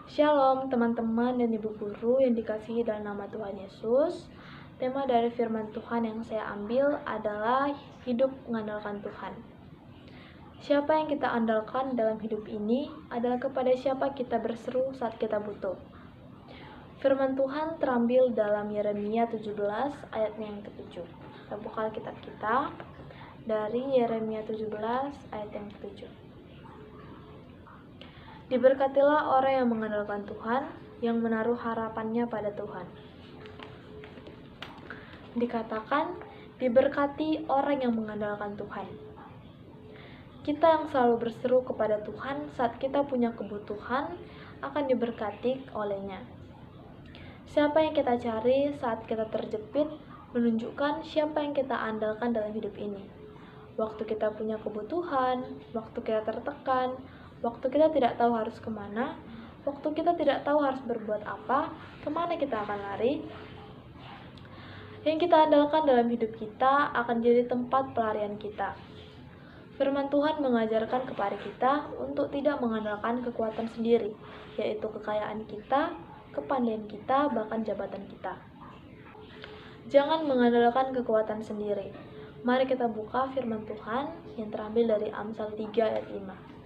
Shalom teman-teman dan ibu guru yang dikasihi dalam nama Tuhan Yesus. Tema dari firman Tuhan yang saya ambil adalah hidup mengandalkan Tuhan. Siapa yang kita andalkan dalam hidup ini adalah kepada siapa kita berseru saat kita butuh. Firman Tuhan terambil dalam Yeremia 17 ayat yang ke-7. Kita buka Alkitab kita dari Yeremia 17 ayat yang ke-7. Diberkatilah orang yang mengandalkan Tuhan, yang menaruh harapannya pada Tuhan. Dikatakan, diberkati orang yang mengandalkan Tuhan. Kita yang selalu berseru kepada Tuhan saat kita punya kebutuhan akan diberkati olehnya. Siapa yang kita cari saat kita terjepit menunjukkan siapa yang kita andalkan dalam hidup ini. Waktu kita punya kebutuhan, waktu kita tertekan, waktu kita tidak tahu harus kemana, waktu kita tidak tahu harus berbuat apa, kemana kita akan lari. Yang kita andalkan dalam hidup kita akan jadi tempat pelarian kita. Firman Tuhan mengajarkan kepada kita untuk tidak mengandalkan kekuatan sendiri, yaitu kekayaan kita, kepandaian kita, bahkan jabatan kita. Jangan mengandalkan kekuatan sendiri. Mari kita buka firman Tuhan yang terambil dari Amsal 3 ayat 5.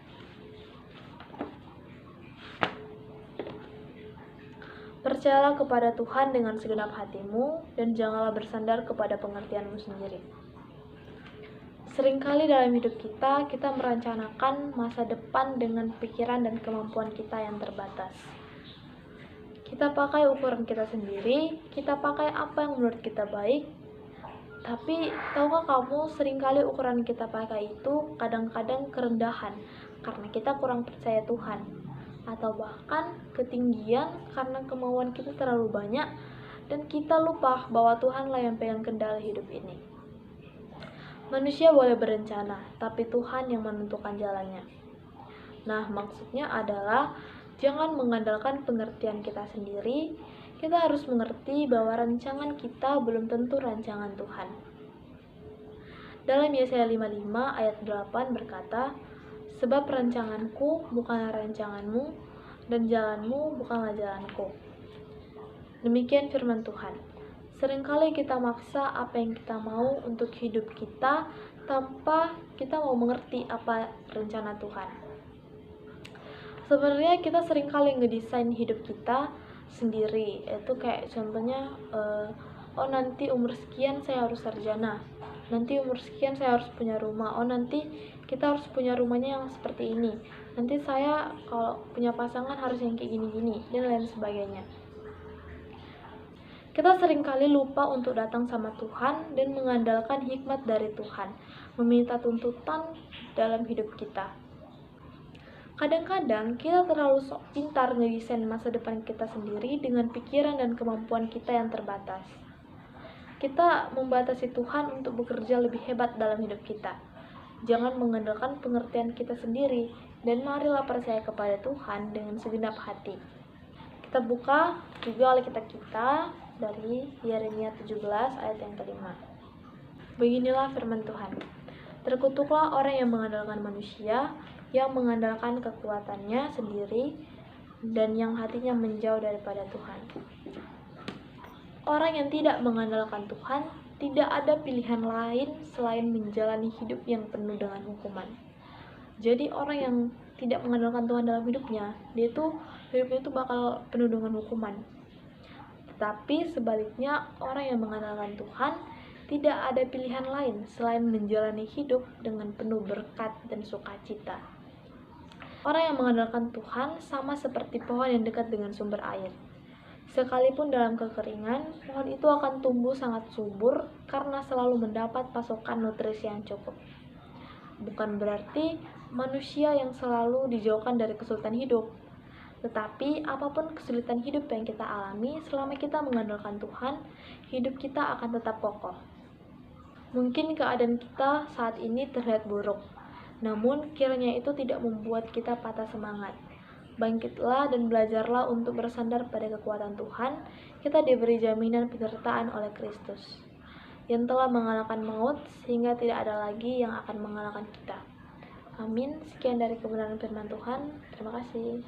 Percayalah kepada Tuhan dengan segenap hatimu, dan janganlah bersandar kepada pengertianmu sendiri. Seringkali dalam hidup kita merencanakan masa depan dengan pikiran dan kemampuan kita yang terbatas. Kita pakai ukuran kita sendiri, kita pakai apa yang menurut kita baik. Tapi, tahukah kamu, seringkali ukuran kita pakai itu kadang-kadang kerendahan, karena kita kurang percaya Tuhan. Atau bahkan ketinggian karena kemauan kita terlalu banyak dan kita lupa bahwa Tuhanlah yang pegang kendali hidup ini. Manusia boleh berencana, tapi Tuhan yang menentukan jalannya. Nah, maksudnya adalah jangan mengandalkan pengertian kita sendiri. Kita harus mengerti bahwa rancangan kita belum tentu rancangan Tuhan. Dalam Yesaya 55 ayat 8 berkata, sebab rancanganku bukanlah rancanganmu, dan jalanmu bukanlah jalanku. Demikian firman Tuhan. Seringkali kita maksa apa yang kita mau untuk hidup kita tanpa kita mau mengerti apa rencana Tuhan. Sebenarnya kita seringkali ngedesain hidup kita sendiri. Itu kayak contohnya, nanti umur sekian saya harus sarjana. Nanti umur sekian saya harus punya rumah. Nanti kita harus punya rumahnya yang seperti ini. Nanti saya kalau punya pasangan harus yang kayak gini-gini, dan lain sebagainya. Kita seringkali lupa untuk datang sama Tuhan dan mengandalkan hikmat dari Tuhan, meminta tuntutan dalam hidup kita. Kadang-kadang kita terlalu pintar ngedesain masa depan kita sendiri dengan pikiran dan kemampuan kita yang terbatas. Kita membatasi Tuhan untuk bekerja lebih hebat dalam hidup kita. Jangan mengandalkan pengertian kita sendiri, dan marilah percaya kepada Tuhan dengan segenap hati. Kita buka juga Alkitab kita dari Yeremia 17 ayat yang ke-5. Beginilah firman Tuhan. Terkutuklah orang yang mengandalkan manusia, yang mengandalkan kekuatannya sendiri, dan yang hatinya menjauh daripada Tuhan. Orang yang tidak mengandalkan Tuhan, tidak ada pilihan lain selain menjalani hidup yang penuh dengan hukuman. Jadi orang yang tidak mengandalkan Tuhan dalam hidupnya, hidupnya itu bakal penuh dengan hukuman. Tetapi sebaliknya, orang yang mengandalkan Tuhan, tidak ada pilihan lain selain menjalani hidup dengan penuh berkat dan sukacita. Orang yang mengandalkan Tuhan sama seperti pohon yang dekat dengan sumber air. Sekalipun dalam kekeringan, pohon itu akan tumbuh sangat subur karena selalu mendapat pasokan nutrisi yang cukup. Bukan berarti manusia yang selalu dijauhkan dari kesulitan hidup. Tetapi apapun kesulitan hidup yang kita alami, selama kita mengandalkan Tuhan, hidup kita akan tetap kokoh. Mungkin keadaan kita saat ini terlihat buruk, namun kiranya itu tidak membuat kita patah semangat. Bangkitlah dan belajarlah untuk bersandar pada kekuatan Tuhan. Kita diberi jaminan penyertaan oleh Kristus, yang telah mengalahkan maut, sehingga tidak ada lagi yang akan mengalahkan kita. Amin. Sekian dari kebenaran firman Tuhan. Terima kasih.